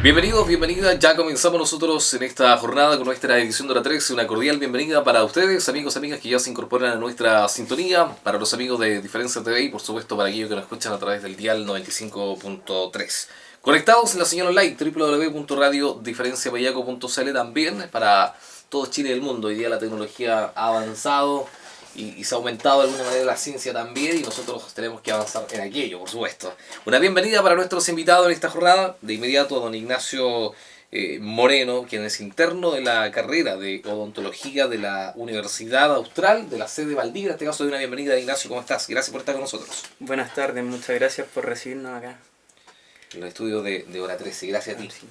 Bienvenidos, bienvenidas, ya comenzamos nosotros en esta jornada con nuestra edición de hora 13, una cordial bienvenida para ustedes, amigos, amigas que ya se incorporan a nuestra sintonía, para los amigos de Diferencia TV y por supuesto para aquellos que nos escuchan a través del dial 95.3. Conectados en la señal online www.radiodiferenciapayaco.cl también para todo Chile y el mundo. Hoy día la tecnología ha avanzado y se ha aumentado de alguna manera la ciencia también y nosotros tenemos que avanzar en aquello, por supuesto. Una bienvenida para nuestros invitados en esta jornada, de inmediato a don Ignacio Moreno, quien es interno de la carrera de odontología de la Universidad Austral, de la sede de Valdivia. En este caso, de una bienvenida, Ignacio, ¿cómo estás? Gracias por estar con nosotros. Buenas tardes, muchas gracias por recibirnos acá. En los estudios de hora 13, gracias a ti. Sí.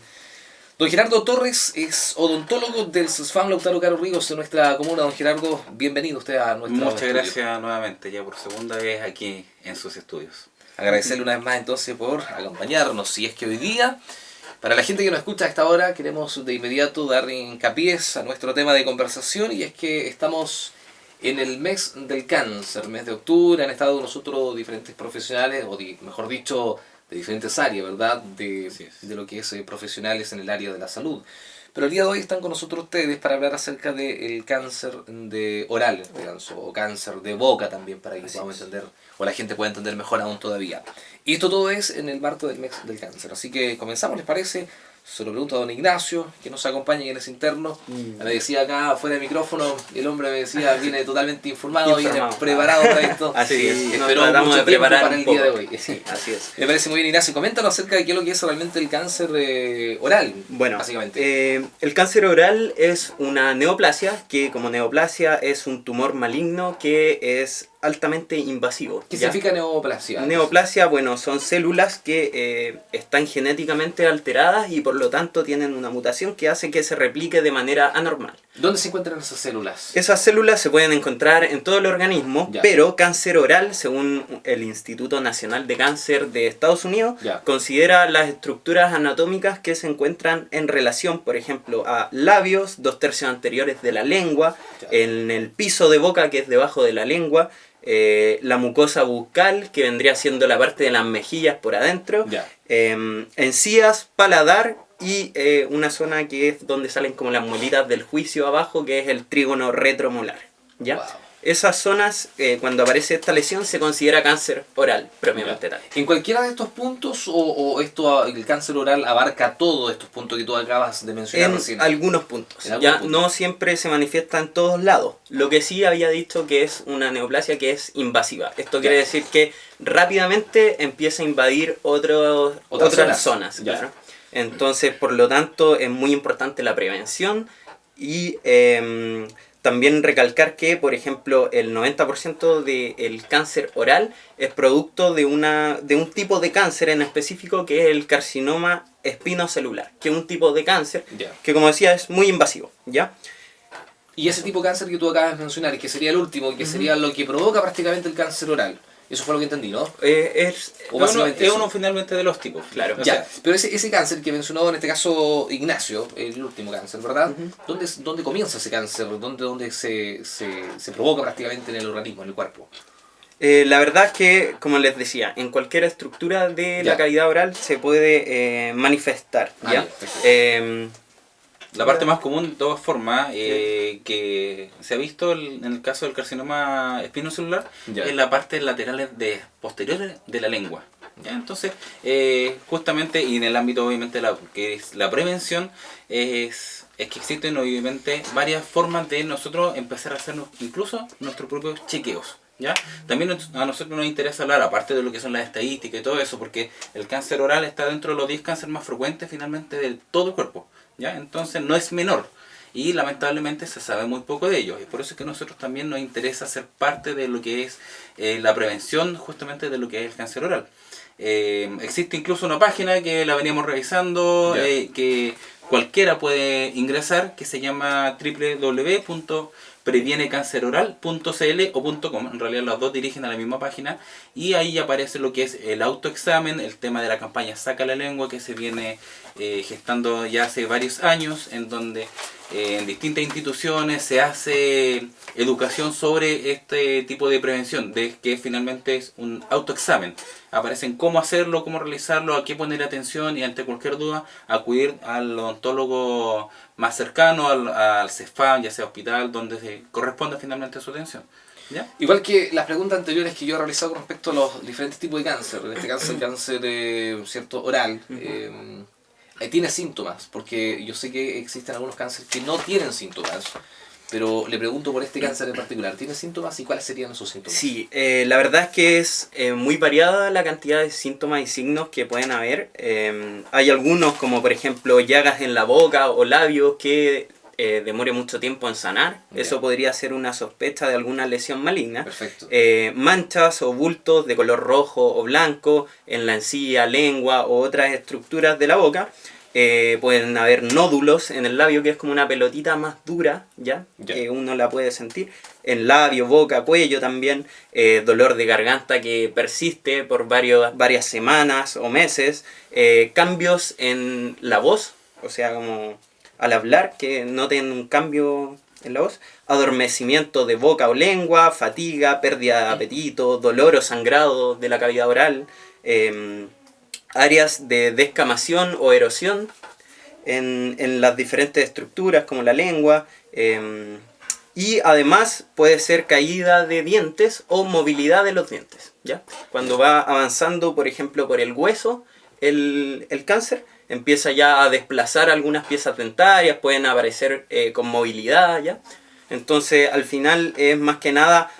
Don Gerardo Torres es odontólogo del CESFAM Lautaro Caro Ríos de nuestra comuna. Don Gerardo, bienvenido usted a nuestro Muchas gracias nuevamente, ya por segunda vez aquí en sus estudios. Agradecerle una vez más entonces por acompañarnos. Si es que hoy día, para la gente que nos escucha a esta hora, queremos de inmediato dar hincapié a nuestro tema de conversación, y es que estamos en el mes del cáncer, mes de octubre. Han estado nosotros diferentes profesionales, o mejor dicho, de diferentes áreas, ¿verdad? De lo que es profesionales en el área de la salud. Pero el día de hoy están con nosotros ustedes para hablar acerca del cáncer de oral, o cáncer de boca también, para que podamos entender, o la gente pueda entender mejor aún todavía. Y esto todo es en el marco del mes del cáncer. Así que comenzamos, ¿les parece? Se lo pregunto a don Ignacio, que nos acompaña y él es interno. Me decía acá fuera de micrófono, el hombre me decía, viene totalmente informado, viene preparado para esto. Así es, esperó mucho tiempo para el día de hoy. Sí, así es. Me parece muy bien, Ignacio. Coméntanos acerca de qué es lo que es realmente el cáncer oral, bueno, básicamente. El cáncer oral es una neoplasia, que como neoplasia es un tumor maligno que es altamente invasivo. ¿Qué significa neoplasia? Neoplasia, bueno, son células que están genéticamente alteradas y por lo tanto tienen una mutación que hace que se replique de manera anormal. ¿Dónde se encuentran esas células? Esas células se pueden encontrar en todo el organismo, pero cáncer oral, según el Instituto Nacional de Cáncer de Estados Unidos, considera las estructuras anatómicas que se encuentran en relación, por ejemplo, a labios, 2/3 anteriores de la lengua, en el piso de boca, que es debajo de la lengua, la mucosa bucal, que vendría siendo la parte de las mejillas por adentro, encías, paladar y una zona que es donde salen como las muelitas del juicio abajo, que es el trígono retromolar. ¿Ya? Wow. Esas zonas, cuando aparece esta lesión, se considera cáncer oral, propiamente tal. ¿En cualquiera de estos puntos o el cáncer oral abarca todos estos puntos que tú acabas de mencionar recién? Algunos puntos. No siempre se manifiesta en todos lados. Lo que sí había dicho que es una neoplasia que es invasiva. Esto quiere decir que rápidamente empieza a invadir otras zonas. Claro. Entonces, por lo tanto, es muy importante la prevención y también recalcar que, por ejemplo, el 90% del cáncer oral es producto de un tipo de cáncer en específico, que es el carcinoma espinocelular, que es un tipo de cáncer que, como decía, es muy invasivo, ¿ya? Y ese tipo de cáncer que tú acabas de mencionar, que sería el último, que sería lo que provoca prácticamente el cáncer oral. Eso fue lo que entendí, ¿no? Es uno finalmente de los tipos, claro. Pero ese cáncer que mencionó en este caso Ignacio, el último cáncer, ¿verdad? ¿Dónde comienza ese cáncer? ¿Dónde se provoca prácticamente en el organismo, en el cuerpo? La verdad es que, como les decía, en cualquier estructura de la cavidad oral se puede manifestar. La parte más común, de todas formas, que se ha visto en el caso del carcinoma espinocelular, es la parte laterales posteriores de la lengua. ¿Ya? Entonces, justamente, y en el ámbito obviamente que es la prevención, es que existen obviamente varias formas de nosotros empezar a hacernos incluso nuestros propios chequeos. ¿Ya? También a nosotros nos interesa hablar, aparte de lo que son las estadísticas y todo eso, porque el cáncer oral está dentro de los 10 cánceres más frecuentes finalmente de todo el cuerpo. ¿Ya? Entonces no es menor y lamentablemente se sabe muy poco de ellos, y por eso es que a nosotros también nos interesa ser parte de lo que es la prevención justamente de lo que es el cáncer oral. Existe incluso una página que la veníamos revisando, que cualquiera puede ingresar, que se llama www.previenecanceroral.cl o .com. En realidad los dos dirigen a la misma página, y ahí aparece lo que es el autoexamen, el tema de la campaña Saca la Lengua, que se viene gestando ya hace varios años, en donde en distintas instituciones se hace educación sobre este tipo de prevención, de que finalmente es un autoexamen. Aparecen cómo hacerlo, cómo realizarlo, a qué poner atención y ante cualquier duda acudir al odontólogo más cercano, al CEFAM, ya sea hospital, donde se corresponda finalmente su atención. ¿Ya? Igual que las preguntas anteriores que yo he realizado con respecto a los diferentes tipos de cáncer, en este caso el cáncer cierto oral, tiene síntomas, porque yo sé que existen algunos cánceres que no tienen síntomas, pero le pregunto por este cáncer en particular, ¿tiene síntomas y cuáles serían esos síntomas? Sí, la verdad es que es muy variada la cantidad de síntomas y signos que pueden haber. Hay algunos como por ejemplo llagas en la boca o labios que demore mucho tiempo en sanar. Yeah. Eso podría ser una sospecha de alguna lesión maligna. Perfecto. Manchas o bultos de color rojo o blanco en la encía, lengua o otras estructuras de la boca. Pueden haber nódulos en el labio, que es como una pelotita más dura, ¿ya? Yeah. Uno la puede sentir. En labio, boca, cuello también. Dolor de garganta que persiste por varias semanas o meses. Cambios en la voz, o sea, como al hablar, que noten un cambio en la voz, adormecimiento de boca o lengua, fatiga, pérdida de apetito, dolor o sangrado de la cavidad oral, áreas de descamación o erosión en las diferentes estructuras como la lengua, y además puede ser caída de dientes o movilidad de los dientes, ¿ya? Cuando va avanzando, por ejemplo, por el hueso, el cáncer, empieza ya a desplazar algunas piezas dentarias, pueden aparecer con movilidad, ¿ya? Entonces, al final es más que nada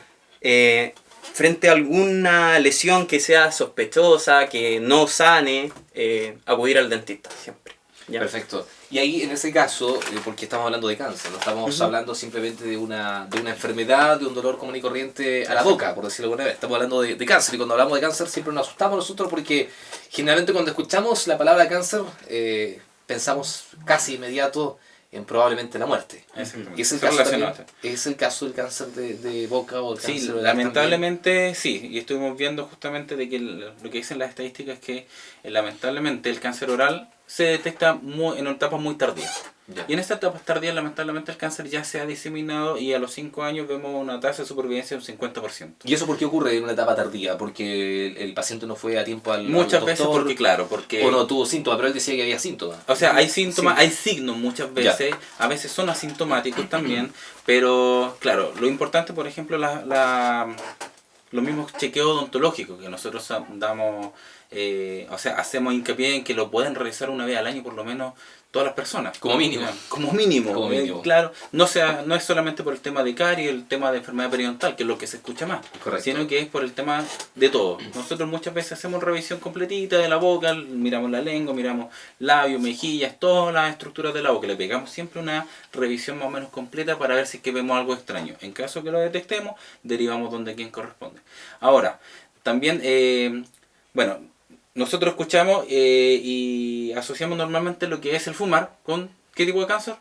frente a alguna lesión que sea sospechosa, que no sane, acudir al dentista siempre, ¿ya? Perfecto. Y ahí, en ese caso, porque estamos hablando de cáncer, no estamos hablando simplemente de una enfermedad, de un dolor común y corriente a la boca, por decirlo de alguna vez. Estamos hablando de cáncer, y cuando hablamos de cáncer siempre nos asustamos nosotros porque generalmente cuando escuchamos la palabra cáncer pensamos casi inmediato en probablemente la muerte. Y es el caso del cáncer de boca o el cáncer sí, lamentablemente también. Sí, y estuvimos viendo justamente de que lo que dicen las estadísticas es que lamentablemente el cáncer oral se detecta en etapas muy tardías. Ya. Y en estas etapas tardías, lamentablemente, el cáncer ya se ha diseminado y a los 5 años vemos una tasa de supervivencia de un 50%. ¿Y eso por qué ocurre en una etapa tardía? ¿Porque el paciente no fue a tiempo al Muchas doctor, veces porque... O no tuvo síntomas, pero él decía que había síntomas. O sea, hay síntomas, sí. Hay signos muchas veces, ya. A veces son asintomáticos también, pero claro, lo importante, por ejemplo, los mismos chequeos odontológicos que nosotros damos... o sea, hacemos hincapié en que lo pueden realizar una vez al año por lo menos todas las personas. Como mínimo. Como mínimo. Claro, no es solamente por el tema de caries, el tema de enfermedad periodontal, que es lo que se escucha más. Correcto. Sino que es por el tema de todo. Nosotros muchas veces hacemos revisión completita de la boca, miramos la lengua, miramos labios, mejillas, todas las estructuras de la boca. Le pegamos siempre una revisión más o menos completa para ver si es que vemos algo extraño. En caso que lo detectemos, derivamos donde quien corresponde. Ahora, también, bueno... Nosotros escuchamos y asociamos normalmente lo que es el fumar con ¿qué tipo de cáncer?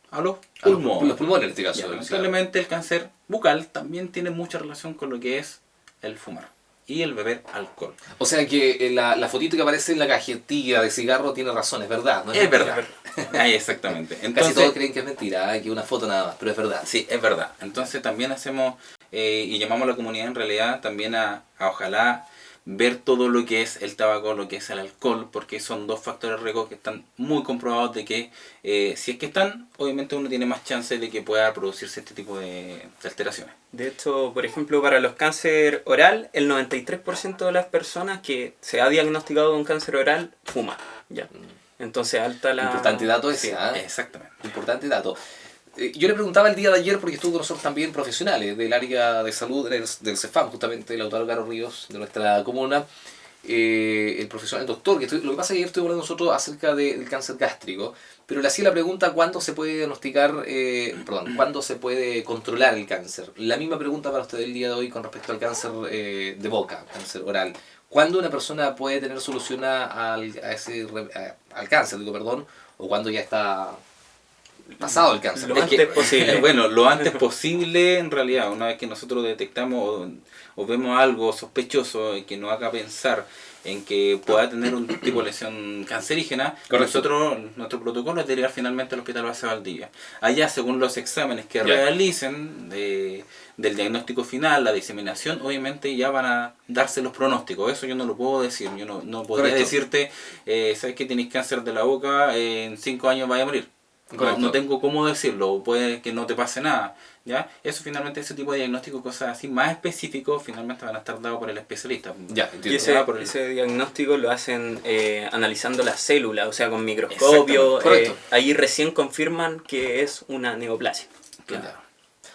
A los pulmones. Los pulmones en este caso. Lamentablemente el cáncer bucal también tiene mucha relación con lo que es el fumar y el beber alcohol. O sea que la fotito que aparece en la cajetilla de cigarro tiene razón, es verdad, ¿no? Es verdad. Ahí, exactamente. Entonces, casi todos creen que es mentira, que una foto nada más, pero es verdad. Sí, es verdad. Entonces también hacemos y llamamos a la comunidad en realidad también a ojalá ver todo lo que es el tabaco, lo que es el alcohol, porque son dos factores de riesgo que están muy comprobados de que si es que están, obviamente uno tiene más chance de que pueda producirse este tipo de alteraciones. De hecho, por ejemplo, para los cáncer oral, el 93% de las personas que se ha diagnosticado con cáncer oral fuma. Ya. Entonces alta la... Importante dato ese, sí, exactamente. Importante dato. Yo le preguntaba el día de ayer, porque estuvo con nosotros también profesionales del área de salud del CEFAM, justamente el autor Caro Ríos de nuestra comuna, el profesional, el doctor, lo que pasa es que ayer estuvo hablando nosotros acerca del cáncer gástrico, pero le hacía la pregunta cuándo se puede diagnosticar, cuándo se puede controlar el cáncer. La misma pregunta para usted el día de hoy con respecto al cáncer de boca, cáncer oral. ¿Cuándo una persona puede tener solución al cáncer, o cuándo ya está pasado el cáncer? Lo antes posible. Bueno, lo antes posible en realidad, una vez que nosotros detectamos o vemos algo sospechoso que nos haga pensar en que pueda tener un tipo de lesión cancerígena, nuestro protocolo es derivar finalmente al Hospital Base Valdivia. Allá, según los exámenes que realicen del diagnóstico final, la diseminación, obviamente ya van a darse los pronósticos. Eso yo no lo puedo decir. Yo no podría decirte, sabes que tienes cáncer de la boca, en 5 años vaya a morir. No tengo cómo decirlo, puede que no te pase nada. ¿Ya? Eso finalmente, ese tipo de diagnóstico, cosas así más específicos, finalmente van a estar dados por el especialista. Ya, y ese diagnóstico lo hacen analizando las células, o sea, con microscopio. Ahí recién confirman que es una neoplasia. Claro.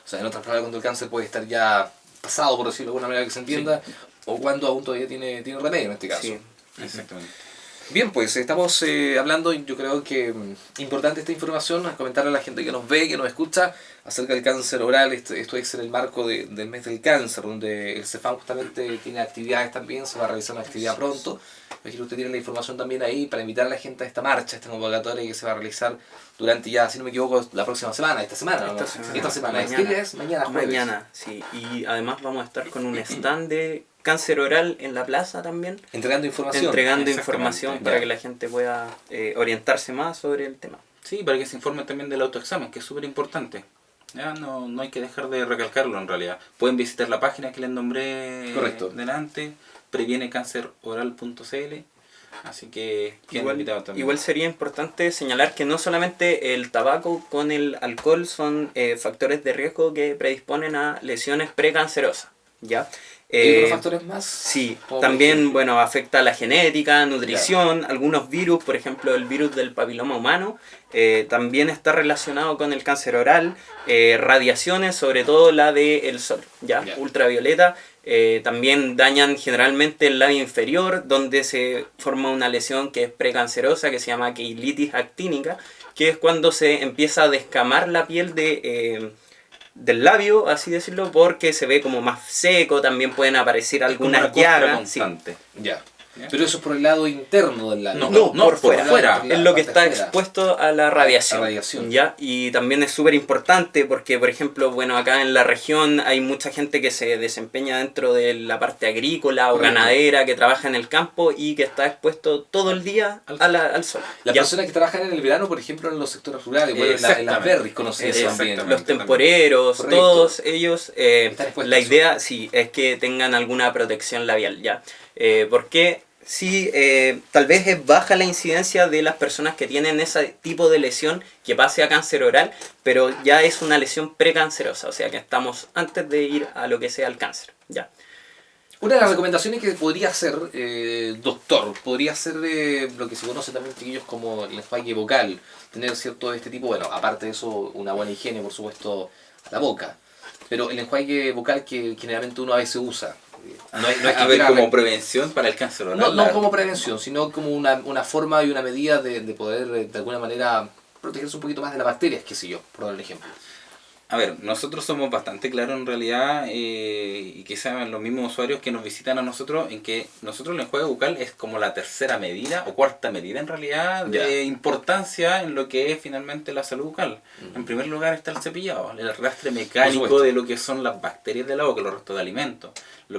O sea, en otras palabras, cuando el cáncer puede estar ya pasado, por decirlo de alguna manera que se entienda, o cuando aún todavía tiene remedio en este caso. Sí, exactamente. Bien, pues estamos hablando, yo creo que importante esta información, a comentarle a la gente que nos ve, que nos escucha, acerca del cáncer oral. Esto es en el marco del mes del cáncer, donde el CEFAM justamente tiene actividades también, se va a realizar una actividad pronto. Imagino usted tiene la información también ahí para invitar a la gente a esta marcha, a esta convocatoria que se va a realizar durante ya, si no me equivoco, la próxima semana, esta semana. Mañana. ¿Qué día es? Mañana, jueves. Mañana, sí. Y además vamos a estar con un stand de cáncer oral en la plaza también. Entregando información para que la gente pueda orientarse más sobre el tema. Sí, para que se informen también del autoexamen, que es súper importante. Ya no hay que dejar de recalcarlo en realidad. Pueden visitar la página que les nombré delante, previenecanceroral.cl. Así que igual sería importante señalar que no solamente el tabaco con el alcohol son factores de riesgo que predisponen a lesiones precancerosas, ¿ya? ¿Y otros factores más? Sí, también afecta a la genética, nutrición, algunos virus, por ejemplo el virus del papiloma humano, también está relacionado con el cáncer oral, radiaciones, sobre todo la del sol, ultravioleta, también dañan generalmente el labio inferior, donde se forma una lesión que es precancerosa, que se llama queilitis actínica, que es cuando se empieza a descamar la piel del labio, así decirlo, porque se ve como más seco, también pueden aparecer algunas llagas. Sí. Ya. Pero eso es por el lado interno del labio. No, por fuera. Es lo que está expuesto a la radiación. ¿Ya? Y también es súper importante porque, por ejemplo, acá en la región hay mucha gente que se desempeña dentro de la parte agrícola o ganadera, que trabaja en el campo y que está expuesto todo el día al sol. Las personas que trabajan en el verano, por ejemplo, en los sectores rurales, en las berries conocidas también. Los temporeros, todos ellos, la idea es que tengan alguna protección labial, ¿ya? Porque sí, tal vez es baja la incidencia de las personas que tienen ese tipo de lesión que pase a cáncer oral, pero ya es una lesión precancerosa, o sea que estamos antes de ir a lo que sea el cáncer, ¿ya? Una de las recomendaciones que podría hacer, doctor, podría ser lo que se conoce también, chiquillos, como el enjuague vocal, tener cierto de este tipo, aparte de eso, una buena higiene, por supuesto, a la boca, pero el enjuague vocal que generalmente uno a veces usa. No es como prevención para el cáncer oral. No como prevención, sino como una forma y una medida de poder de alguna manera protegerse un poquito más de las bacterias, qué sé yo, por dar el ejemplo. A ver, nosotros somos bastante claros en realidad, y que saben los mismos usuarios que nos visitan a nosotros, en que nosotros el enjuague bucal es como la tercera medida o cuarta medida en realidad de importancia en lo que es finalmente la salud bucal. En primer lugar está el cepillado, el arrastre mecánico de lo que son las bacterias de la boca, los restos de alimentos.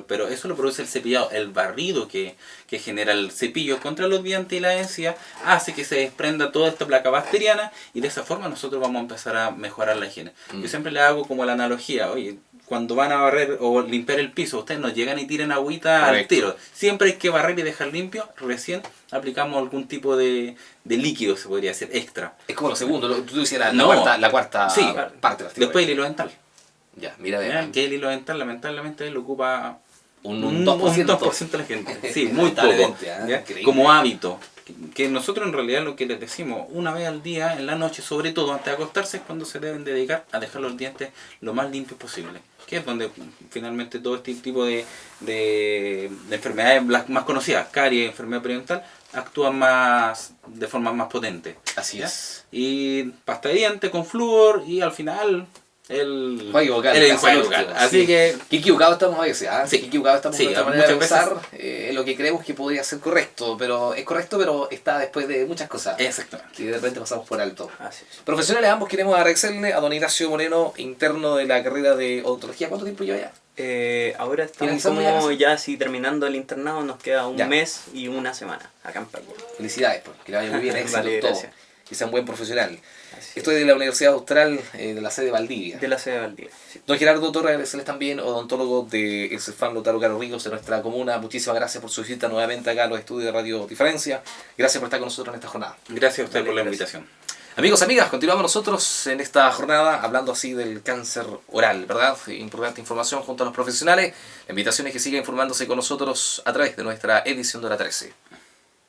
Pero eso lo produce el cepillado, el barrido que genera el cepillo contra los dientes y la encía hace que se desprenda toda esta placa bacteriana y de esa forma nosotros vamos a empezar a mejorar la higiene. Yo siempre le hago como la analogía, oye, cuando van a barrer o limpiar el piso, ustedes no llegan y tiran agüita al tiro. Siempre hay que barrer y dejar limpio, recién aplicamos algún tipo de líquido, se podría decir, extra. Es como lo segundo, tú decías la cuarta parte. Después el hilo dental. Ya, mira, vean. Que el hilo dental lamentablemente lo ocupa un 2% de la gente. Sí, muy poco. Como hábito. Que nosotros en realidad lo que les decimos, una vez al día, en la noche, sobre todo antes de acostarse, es cuando se deben dedicar a dejar los dientes lo más limpios posible. Que es donde finalmente todo este tipo de enfermedades más conocidas, caries, enfermedad periodontal, actúan de forma más potente. Así es. Y pasta de diente con flúor y al final el equivocado. Así que... Qué equivocado estamos a veces, ¿ah? Sí. Qué equivocado estamos en nuestra manera de muchas pensar, lo que creemos que podría ser correcto, pero es correcto, pero está después de muchas cosas. Exactamente. Que de repente pasamos por alto. Así es. Profesionales, ambos queremos agradecerle a don Ignacio Moreno, interno de la carrera de odontología. ¿Cuánto tiempo lleva ya? Ahora estamos como ya así terminando el internado, nos queda un mes y una semana acá en Pailla. Felicidades, pues, que le vaya muy bien, éxito Vale, en todo, gracias. que sea un buen profesional. Así Estoy de la Universidad Austral, de la sede de Valdivia. De la sede de Valdivia, sí. Don Gerardo Torres, agradecerles también, odontólogo de el CEFAM Lotaro Caro Ríos de nuestra comuna. Muchísimas gracias por su visita nuevamente acá a los estudios de Radio Diferencia. Gracias por estar con nosotros en esta jornada. Gracias a usted por la invitación. Amigos, amigas, continuamos nosotros en esta jornada hablando así del cáncer oral, ¿verdad? Importante información junto a los profesionales. La invitación es que siga informándose con nosotros a través de nuestra edición de hora 13.